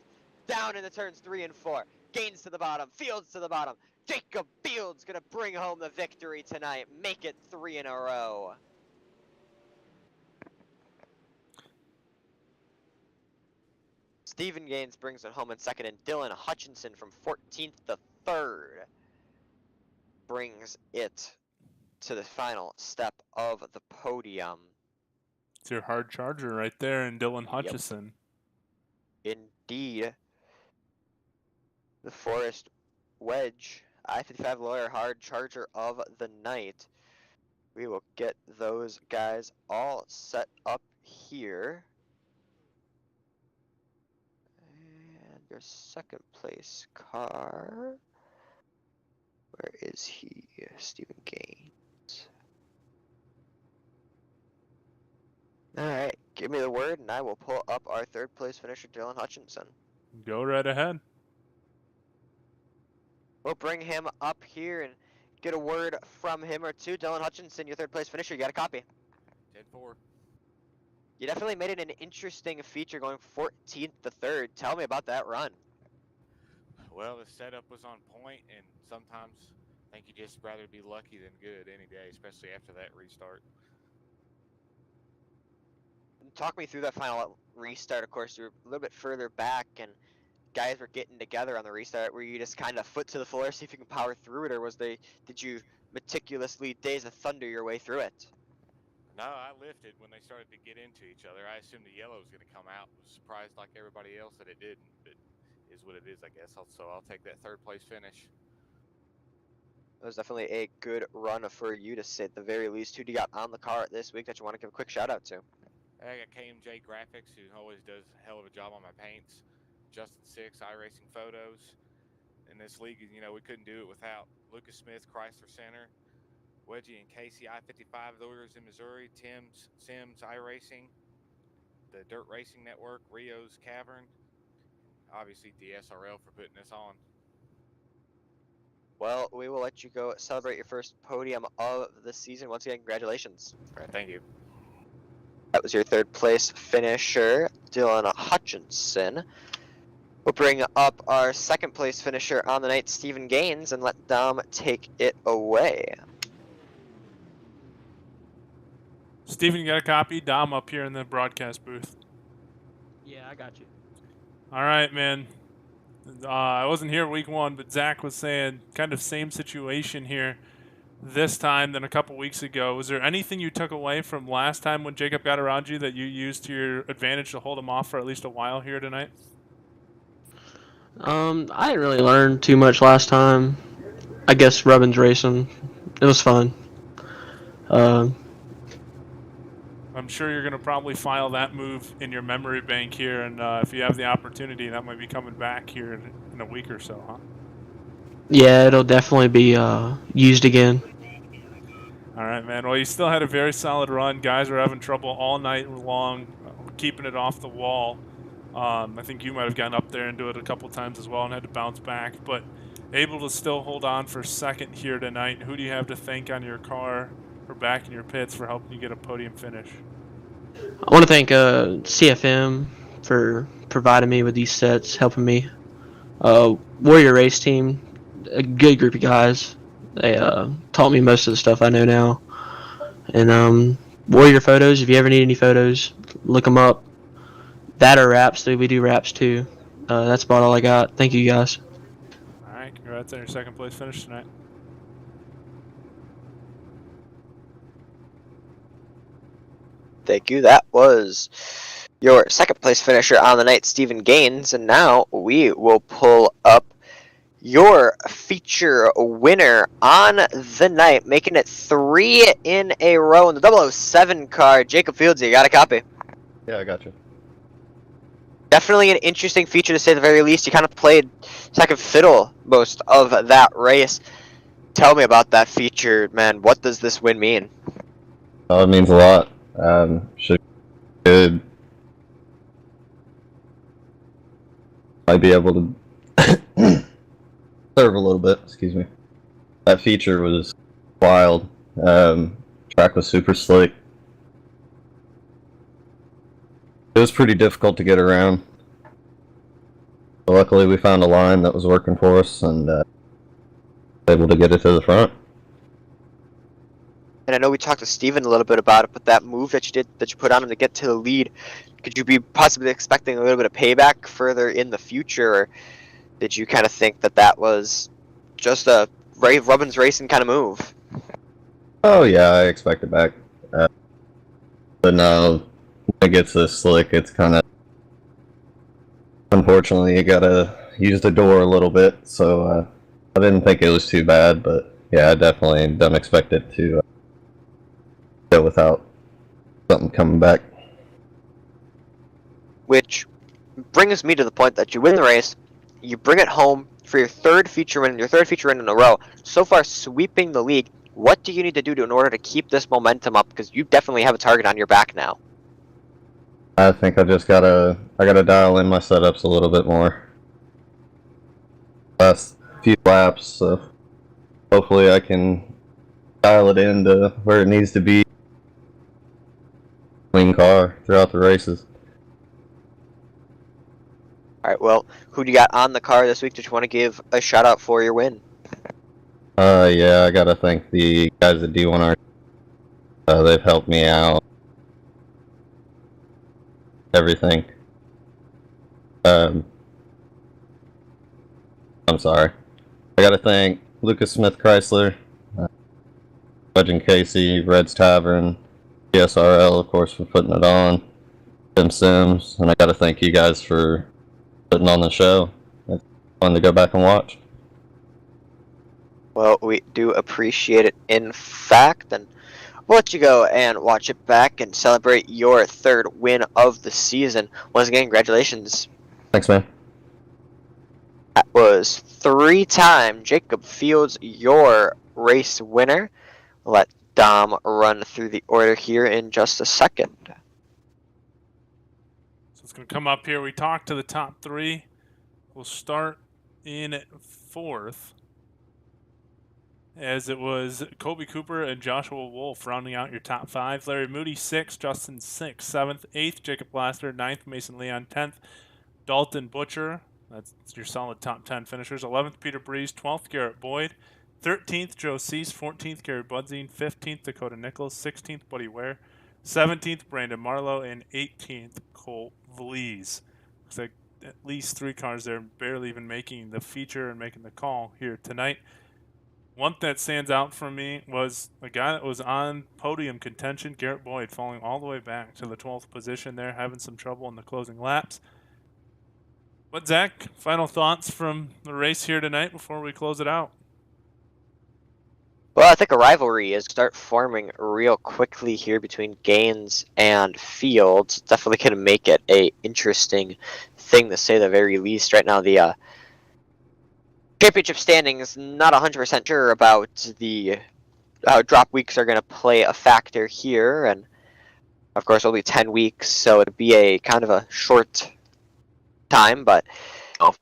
Down in the turns 3 and 4. Gaines to the bottom. Fields to the bottom. Jacob Fields gonna bring home the victory tonight. Make it 3 in a row. Stephen Gaines brings it home in second, and Dylan Hutchinson from 14th to 3rd brings it to the final step of the podium. It's your hard charger right there, and Dylan Hutchison. Indeed. The Forest Wedge, I-55 Lawyer hard charger of the night. We will get those guys all set up here. And your second place car. Where is he? Stephen Gaines. Alright, give me the word and I will pull up our third place finisher, Dylan Hutchinson. Go right ahead. We'll bring him up here and get a word from him or two. Dylan Hutchinson, your third place finisher, you got a copy. 10-4. You definitely made it an interesting feature going 14th to 3rd. Tell me about that run. Well, the setup was on point, and sometimes I think you just rather be lucky than good any day, especially after that restart. Talk me through that final restart. Of course, you were a little bit further back, and guys were getting together on the restart. Were you just kind of foot to the floor, see if you can power through it, or did you meticulously Days of Thunder your way through it? No, I lifted when they started to get into each other. I assumed the yellow was going to come out. Was surprised like everybody else that it didn't, but is what it is, I guess. So I'll take that third place finish. It was definitely a good run for you, to say at the very least. Who do you got on the car this week that you want to give a quick shout out to? I got KMJ Graphics, who always does a hell of a job on my paints. Justin Six, iRacing Photos. In this league, you know, we couldn't do it without Lucas Smith, Chrysler Center, Wedgie and Casey, I-55 Lawyers in Missouri, Tim's Sims iRacing, the Dirt Racing Network, Rio's Cavern, obviously the SRL for putting this on. Well, we will let you go celebrate your first podium of the season. Once again, congratulations. All right, thank you. That was your third place finisher, Dylan Hutchinson. We'll bring up our second place finisher on the night, Stephen Gaines, and let Dom take it away. Steven, you got a copy? Dom up here in the broadcast booth. Yeah, I got you. All right, man. I wasn't here week 1, but Zach was saying kind of same situation here this time than a couple weeks ago. Was there anything you took away from last time when Jacob got around you that you used to your advantage to hold him off for at least a while here tonight? I didn't really learn too much last time. I guess Rubbin's racing. It was fun. I'm sure you're going to probably file that move in your memory bank here, and if you have the opportunity, that might be coming back here in a week or so, huh? Yeah, it'll definitely be used again. All right, man. Well, you still had a very solid run. Guys were having trouble all night long keeping it off the wall. I think you might have gotten up there and do it a couple times as well and had to bounce back, but able to still hold on for second here tonight. Who do you have to thank on your car or back in your pits for helping you get a podium finish? I want to thank CFM for providing me with these sets, helping me. Warrior Race Team, a good group of guys. They taught me most of the stuff I know now. And Warrior Photos, if you ever need any photos, look them up. That or wraps, we do wraps too. That's about all I got. Thank you, guys. All right, congrats on your second place finish tonight. Thank you. That was your second place finisher on the night, Stephen Gaines. And now we will pull up your feature winner on the night, making it 3 in a row in the 007 car. Jacob Fields, you got a copy? Yeah, I got you. Definitely an interesting feature to say the very least. You kind of played second fiddle most of that race. Tell me about that feature, man. What does this win mean? Oh, it means a lot. Should be good. Might be able to serve a little bit. Excuse me. That feature was wild. Track was super slick. It was pretty difficult to get around. But luckily, we found a line that was working for us and able to get it to the front. And I know we talked to Steven a little bit about it, but that move that you put on him to get to the lead, could you be possibly expecting a little bit of payback further in the future, or did you kind of think that was just a Robbins racing kind of move? Oh yeah, I expect it back. But no, when it gets this slick, it's kind of unfortunately you gotta use the door a little bit. So I didn't think it was too bad, but yeah, I definitely don't expect it to go without something coming back. Which brings me to the point that you win the race, you bring it home for your third feature win in a row. So far, sweeping the league. What do you need to do in order to keep this momentum up? Because you definitely have a target on your back now. I think I just gotta dial in my setups a little bit more. Last few laps, so hopefully I can dial it in to where it needs to be. Clean car throughout the races. All right, well, who do you got on the car this week that you want to give a shout out for your win? Yeah, I gotta thank the guys at D1R. They've helped me out. Everything. I'm sorry. I gotta thank Lucas Smith Chrysler, Budge and Casey, Red's Tavern, PSRL, of course, for putting it on, Tim Sims, and I gotta thank you guys for putting on the show. It's fun to go back and watch. Well, we do appreciate it, in fact, and we'll let you go and watch it back and celebrate your third win of the season. Once again, congratulations. Thanks, man. That was 3-time Jacob Fields, your race winner. Let Dom run through the order here in just a second. So it's going to come up here. We talked to the top three. We'll start in fourth, as it was Kobe Cooper and Joshua Wolf rounding out your top five. Larry Moody, 6th. Justin, 6th. 7th. 8th, Jacob Blaster. 9th, Mason Leon. 10th, Dalton Butcher. That's your solid top 10 finishers. 11th, Peter Breeze. 12th, Garrett Boyd. 13th, Joe Cease. 14th, Gary Budzine. 15th, Dakota Nichols. 16th, Buddy Ware. 17th, Brandon Marlowe. And 18th, Cole Vlies. Looks like at least 3 cars there barely even making the feature and making the call here tonight. One that stands out for me was a guy that was on podium contention, Garrett Boyd, falling all the way back to the 12th position there, having some trouble in the closing laps. But Zach, final thoughts from the race here tonight before we close it out? Well, I think a rivalry is start forming real quickly here between Gaines and Fields. Definitely going to make it a interesting thing, to say the very least. Right now, the championship standings, not 100% sure about the how drop weeks are going to play a factor here, and of course only 10 weeks, so it'd be a kind of a short time. But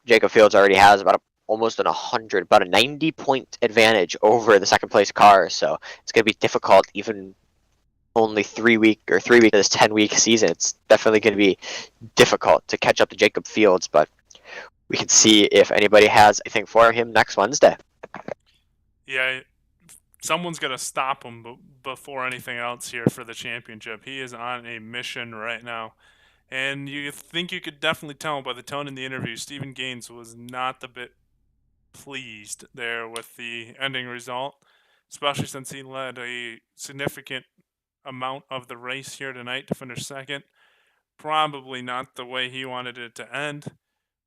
Jacob Fields already has almost about a 90-point advantage over the second place car, so it's going to be difficult. Even only 3 weeks of this 10-week season, it's definitely going to be difficult to catch up to Jacob Fields, but we can see if anybody has anything for him next Wednesday. Yeah, someone's going to stop him before anything else here for the championship. He is on a mission right now. And you think you could definitely tell by the tone in the interview, Stephen Gaines was not a bit pleased there with the ending result, especially since he led a significant amount of the race here tonight to finish second. Probably not the way he wanted it to end.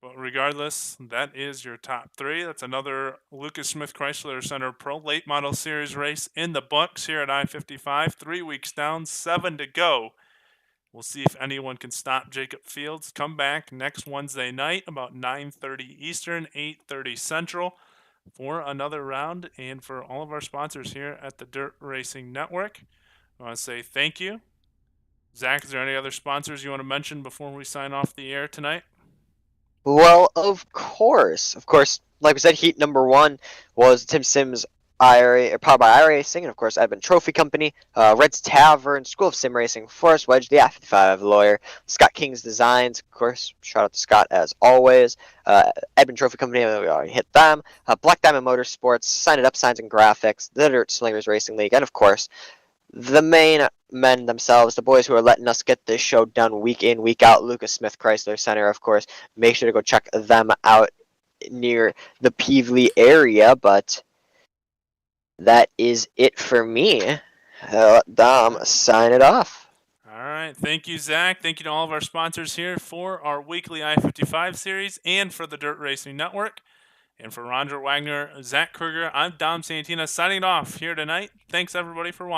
But regardless, that is your top 3. That's another Lucas Smith Chrysler Center Pro Late Model Series race in the books here at I-55. 3 weeks down, 7 to go. We'll see if anyone can stop Jacob Fields. Come back next Wednesday night about 9:30 Eastern, 8:30 Central for another round. And for all of our sponsors here at the Dirt Racing Network, I want to say thank you. Zach, is there any other sponsors you want to mention before we sign off the air tonight? Well, of course. Like we said, heat number 1 was Tim Sims IRA, or powered by iRacing, and of course, Edmund Trophy Company, Red's Tavern, School of Sim Racing, Forest Wedge, the I-55 Lawyer, Scott King's Designs, of course, shout out to Scott as always, Edmund Trophy Company, we already hit them, Black Diamond Motorsports, Sign It Up Signs and Graphics, the Dirt Slingers Racing League, and of course, the main men themselves, the boys who are letting us get this show done week in, week out, Lucas Smith Chrysler Center, of course. Make sure to go check them out near the Peevely area, but that is it for me. Dom, sign it off. All right. Thank you, Zach. Thank you to all of our sponsors here for our weekly I-55 series and for the Dirt Racing Network. And for Roger Wagner, Zach Kruger, I'm Dom Santina signing off here tonight. Thanks, everybody, for watching.